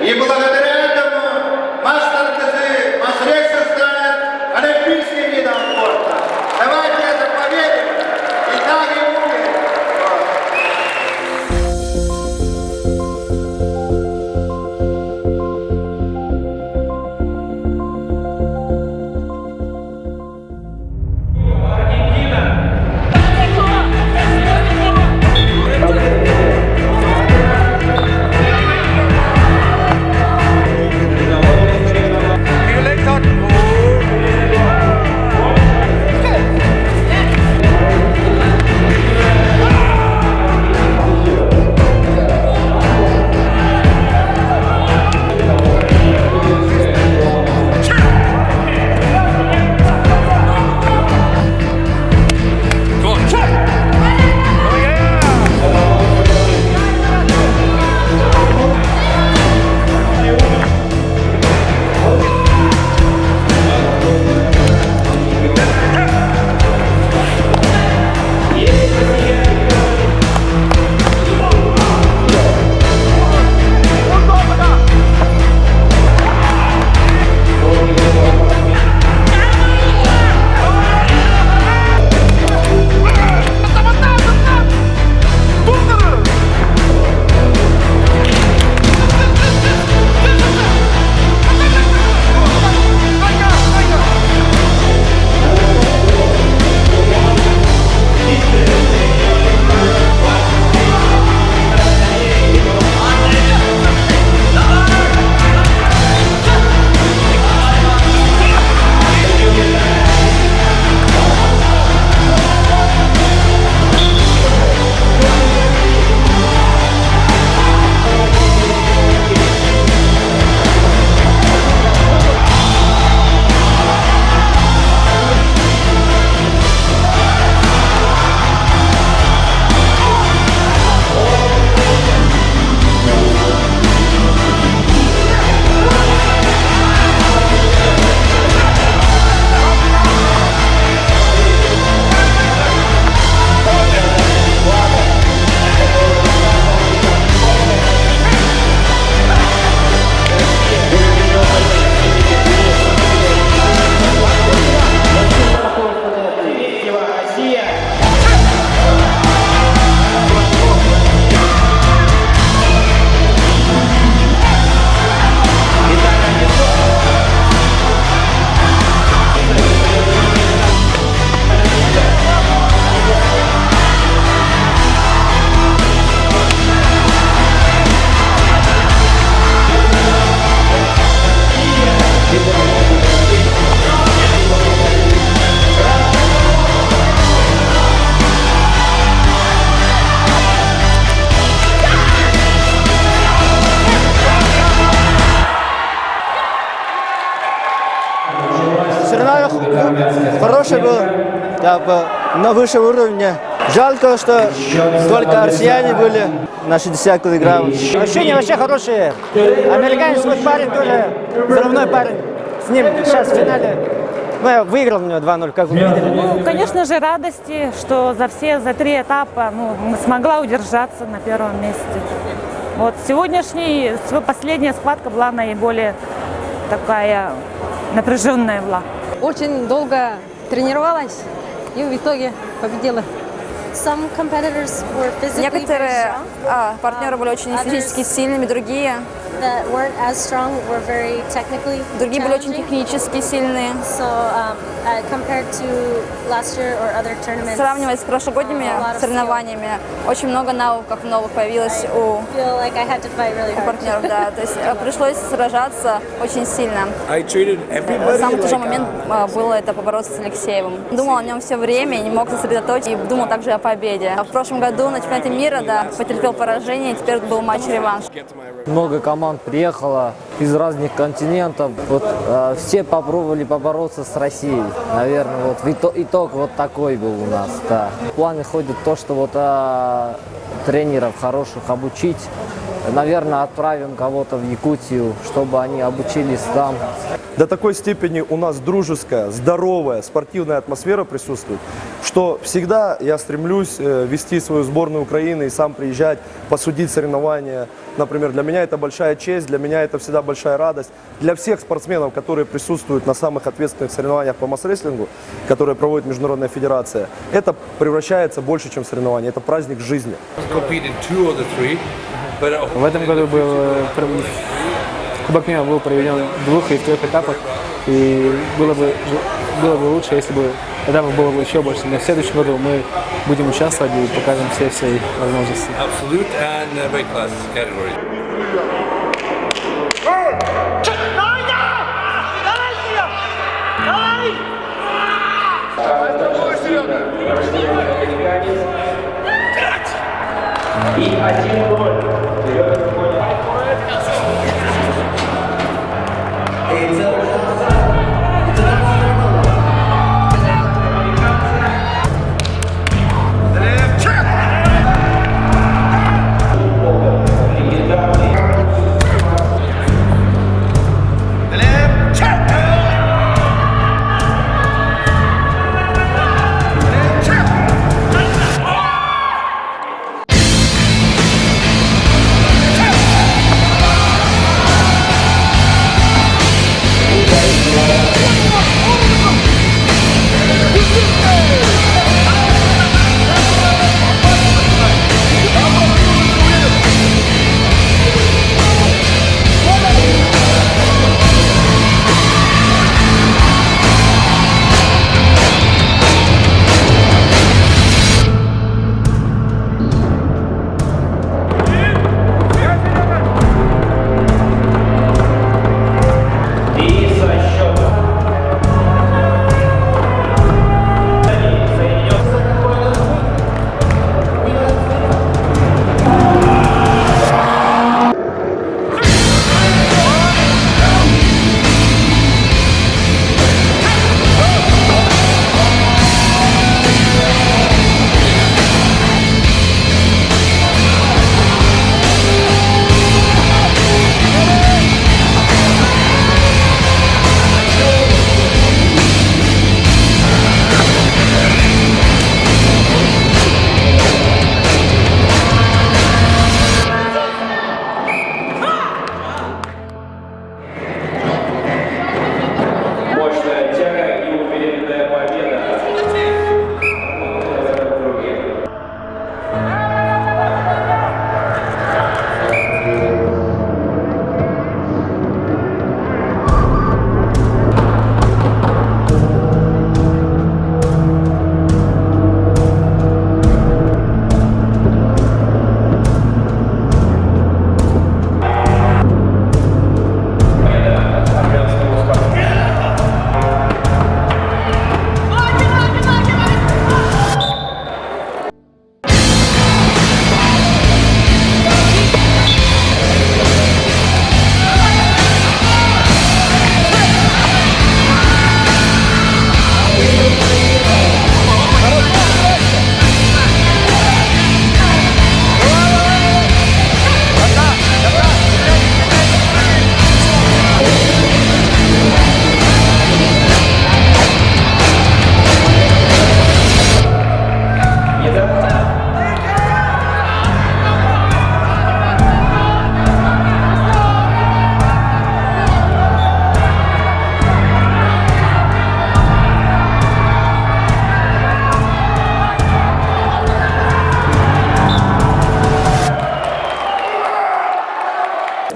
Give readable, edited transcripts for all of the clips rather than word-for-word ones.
И благодаря этому мастер-кызы Масрекса станет олимпийским видом спорта. Давайте это поверим. И так и будет. Хороший был, как бы на высшем уровне. Жалко, что только россияне были на 60 килограмм. Ощущения вообще хорошие. Американец мой парень тоже, взрывной парень. С ним сейчас в финале. Ну, я выиграл у него 2-0, как вы видели. Ну, конечно же, радости, что за 3 этапа смогла удержаться на первом месте. Вот последняя схватка была наиболее такая напряженная была. Очень долго тренировалась и в итоге победила. Некоторые партнеры были очень физически сильными, другие были очень технически сильные. Сравнивая с прошлогодними соревнованиями, очень много навыков новых появилось у партнеров. Да. То есть пришлось сражаться очень сильно. Самый тяжелый момент было это побороться с Алексеевым. Думал о нем все время, не мог сосредоточиться и думал также о победе. В прошлом году на чемпионате мира потерпел поражение, теперь был матч-реванш. Много команд приехало из разных континентов. Вот, все попробовали побороться с Россией. Наверное, вот итог вот такой был у нас. Да. В плане ходит то, что вот тренеров хороших обучить. Наверное, отправим кого-то в Якутию, чтобы они обучились там. До такой степени у нас дружеская, здоровая, спортивная атмосфера присутствует, что всегда я стремлюсь вести свою сборную Украины и сам приезжать, посудить соревнования. Например, для меня это большая честь, для меня это всегда большая радость. Для всех спортсменов, которые присутствуют на самых ответственных соревнованиях по масс-рестлингу, которые проводит Международная федерация, это превращается больше, чем соревнование, это праздник жизни. В этом году был Кубок мира был проведен в 2 и в 3 этапах, и было бы лучше, если бы этапов было бы еще больше. Но в следующем году мы будем участвовать и покажем все свои возможности. Absolute and weight class category. И 1-0.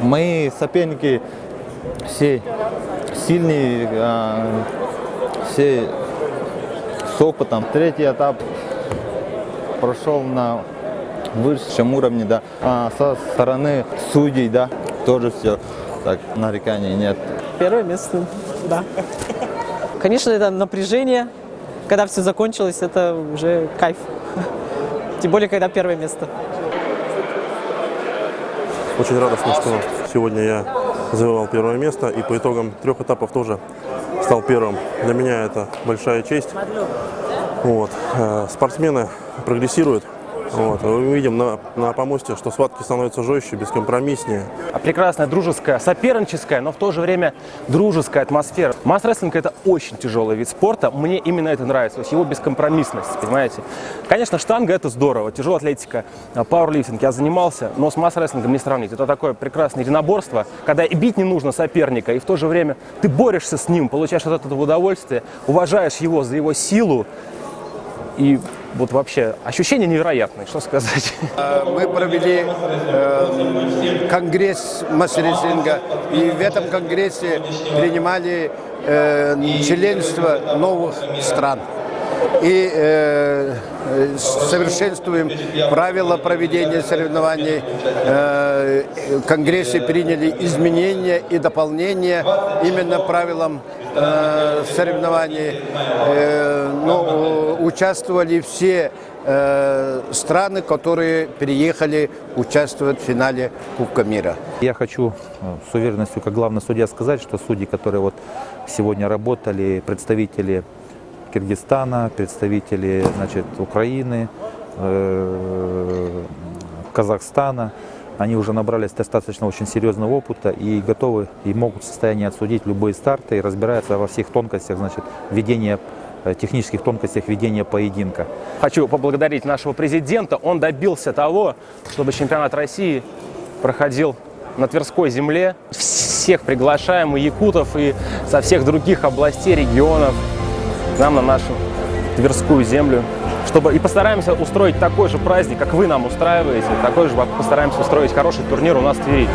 Мои соперники все сильные, все с опытом. Третий этап прошел на высшем уровне, да. Со стороны судей, да, тоже все так, нареканий нет. Первое место, да. Конечно, это напряжение. Когда все закончилось, это уже кайф. Тем более, когда первое место. Очень радостно, что сегодня я завоевал первое место и по итогам 3 этапов тоже стал первым. Для меня это большая честь. Вот. Спортсмены прогрессируют, Вот. Мы видим на помосте, что схватки становятся жестче, бескомпромисснее. Прекрасная, дружеская, соперническая, но в то же время дружеская атмосфера. Масс-рестлинг — это очень тяжелый вид спорта. Мне именно это нравится, то есть его бескомпромиссность, понимаете. Конечно, штанга — это здорово, тяжелая атлетика, пауэрлифтинг я занимался, но с масс-рестлингом не сравнить. Это такое прекрасное единоборство, когда и бить не нужно соперника, и в то же время ты борешься с ним, получаешь от этого удовольствие, уважаешь его за его силу. И вот вообще ощущения невероятные, что сказать. Мы провели конгресс масс-рестлинга, и в этом конгрессе принимали членство новых стран. И совершенствуем правила проведения соревнований. В Конгрессе приняли изменения и дополнения именно правилам соревнований. Участвовали все страны, которые приехали участвовать в финале Кубка мира. Я хочу с уверенностью, как главный судья, сказать, что судьи, которые вот сегодня работали, представители Киргизстана, представители, значит, Украины, Казахстана, они уже набрались достаточно очень серьезного опыта и готовы и могут в состоянии отсудить любые старты и разбираются во всех тонкостях, значит, ведения, технических тонкостях ведения поединка. Хочу поблагодарить нашего президента. Он добился того, чтобы чемпионат России проходил на Тверской земле. Всех приглашаем, и якутов, и со всех других областей, регионов, к нам на нашу Тверскую землю. И постараемся устроить такой же праздник, как вы нам устраиваете. Такой же постараемся устроить хороший турнир у нас в Твери.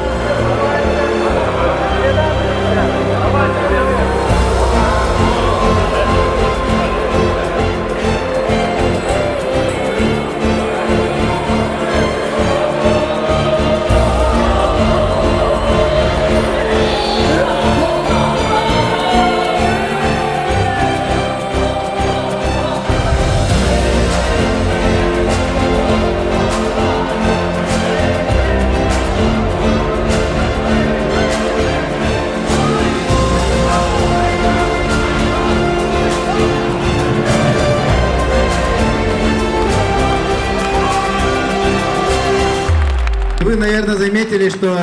Вы, наверное, заметили, что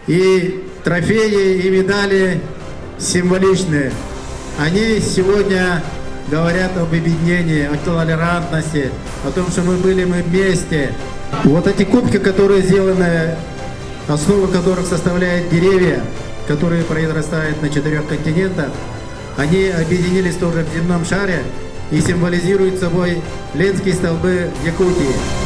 и трофеи, и медали символичные. Они сегодня говорят об объединении, о толерантности, о том, что мы вместе. Вот эти кубки, которые сделаны, основу которых составляют деревья, которые произрастают на 4 континентах, они объединились тоже в земном шаре и символизируют собой Ленские столбы Якутии.